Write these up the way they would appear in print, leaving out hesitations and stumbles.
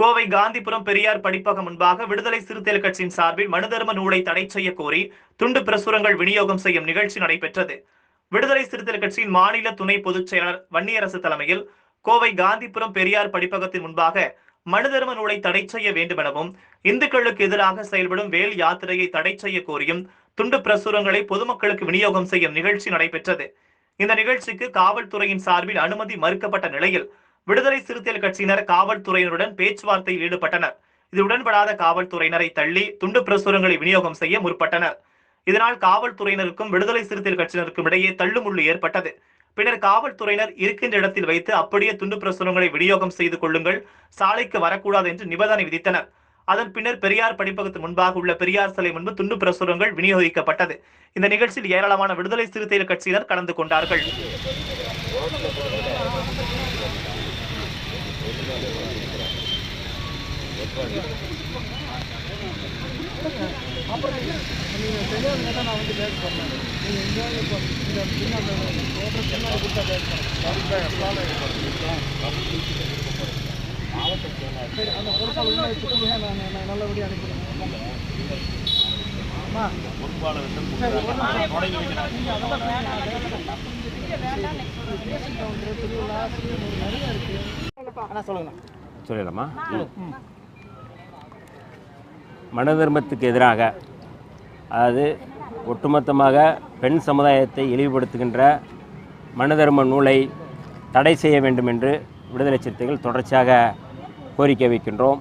கோவை காந்திபுரம் பெரியார் படிப்பகம் முன்பாக விடுதலை சிறுத்தைகள் கட்சியின் சார்பில் மனுதர்ம நூலை தடை செய்ய கோரி துண்டு பிரசுரங்கள் விநியோகம் செய்யும் நிகழ்ச்சி நடைபெற்றது. விடுதலை சிறுத்தைகள் கட்சியின் மாநில துணை பொதுச் செயலாளர் வன்னியரசு தலைமையில் கோவை காந்திபுரம் பெரியார் படிப்பகத்தின் முன்பாக மனுதர்ம நூலை தடை செய்ய வேண்டும் எனவும் இந்துக்களுக்கு எதிராக செயல்படும் வேல் யாத்திரையை தடை செய்ய கோரியும் துண்டு பிரசுரங்களை பொதுமக்களுக்கு விநியோகம் செய்யும் நிகழ்ச்சி நடைபெற்றது. இந்த நிகழ்ச்சிக்கு காவல்துறையின் சார்பில் அனுமதி மறுக்கப்பட்ட நிலையில் விடுதலை சிறுத்தைகள் கட்சியினர் காவல்துறையினருடன் பேச்சுவார்த்தையில் ஈடுபட்டனர். இது உடன்படாத காவல்துறையினரை தள்ளி துண்டு பிரசுரங்களை விநியோகம் செய்ய முற்பட்டனர். இதனால் காவல்துறையினருக்கும் விடுதலை சிறுத்தைகள் கட்சியினருக்கும் இடையே தள்ளுமுள்ளு ஏற்பட்டது. பின்னர் காவல்துறையினர் இருக்கின்ற இடத்தில் வைத்து அப்படியே துண்டு பிரசுரங்களை விநியோகம் செய்து கொள்ளுங்கள், சாலைக்கு வரக்கூடாது என்று நிபந்தனை விதித்தனர். அதன் பின்னர் பெரியார் படிப்பகத்தின் முன்பாக உள்ள பெரியார் சிலை முன்பு துண்டு பிரசுரங்கள் விநியோகிக்கப்பட்டது. இந்த நிகழ்ச்சியில் ஏராளமான விடுதலை சிறுத்தைகள் கட்சியினர் கலந்து கொண்டார்கள். சொல்லலாமா? மனு தர்மத்துக்கு எதிராக, அதாவது ஒட்டுமொத்தமாக பெண் சமுதாயத்தை இழிவுபடுத்துகின்ற மனு தர்ம நூலை தடை செய்ய வேண்டும் என்று விடுதலை சிறுத்தைகள் தொடர்ச்சியாக கோரிக்கை வைக்கின்றோம்.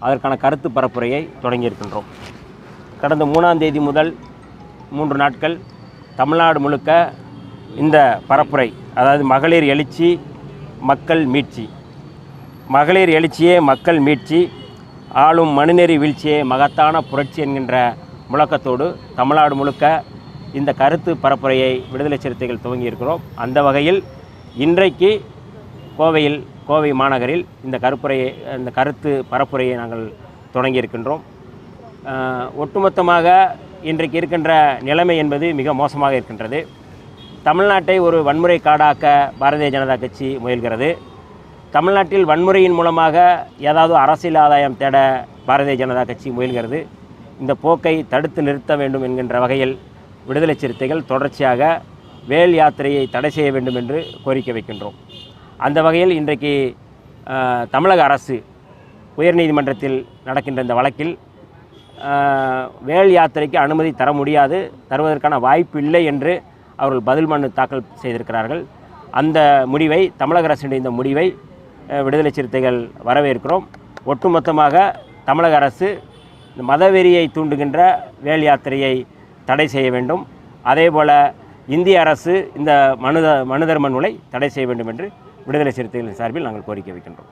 அதற்கான கருத்து பரப்புரையை தொடங்கியிருக்கின்றோம். கடந்த 3ஆம் தேதி முதல் 3 நாட்கள் தமிழ்நாடு முழுக்க இந்த பரப்புரை, அதாவது மகளிர் எழுச்சி மக்கள் மீட்சி, மகளிர் எழுச்சியே மக்கள் மீட்சி, ஆளும் மனுநெறி வீழ்ச்சியே மகத்தான புரட்சி என்கின்ற முழக்கத்தோடு தமிழ்நாடு முழுக்க இந்த கருத்து பரப்புரையை விடுதலை சிறுத்தைகள் துவங்கியிருக்கிறோம். அந்த வகையில் இன்றைக்கு கோவை மாநகரில் இந்த கருத்து பரப்புரையை நாங்கள் தொடங்கியிருக்கின்றோம். ஒட்டுமொத்தமாக இன்றைக்கு இருக்கின்ற நிலைமை என்பது மிக மோசமாக இருக்கின்றது. தமிழ்நாட்டை ஒரு வன்முறை காடாக்க பாரதிய ஜனதா கட்சி முயல்கிறது. தமிழ்நாட்டில் வன்முறையின் மூலமாக ஏதாவது அரசியல் ஆதாயம் தேட பாரதிய ஜனதா கட்சி முயல்கிறது. இந்த போக்கை தடுத்து நிறுத்த வேண்டும் என்கின்ற வகையில் விடுதலை சிறுத்தைகள் தொடர்ச்சியாக வேல் யாத்திரையை தடை செய்ய வேண்டும் என்று கோரிக்கை வைக்கின்றோம். அந்த வகையில் இன்றைக்கு தமிழக அரசு உயர்நீதிமன்றத்தில் நடக்கின்ற இந்த வழக்கில் வேல் யாத்திரைக்கு அனுமதி தருவதற்கான வாய்ப்பு இல்லை என்று அவர்கள் பதில் மனு தாக்கல் செய்திருக்கிறார்கள். அந்த முடிவை, தமிழக அரசினுடைய இந்த முடிவை விடுதலை சிறுத்தைகள் வரவேற்கிறோம். ஒட்டுமொத்தமாக தமிழக அரசு மதவெறியை தூண்டுகின்ற வேல் யாத்திரையை தடை செய்ய வேண்டும். அதேபோல் இந்திய அரசு இந்த மனு தர்ம நூலை தடை செய்ய வேண்டும் என்று விடுதலை சிறுத்தைகளின் சார்பில் நாங்கள் கோரிக்கை வைக்கின்றோம்.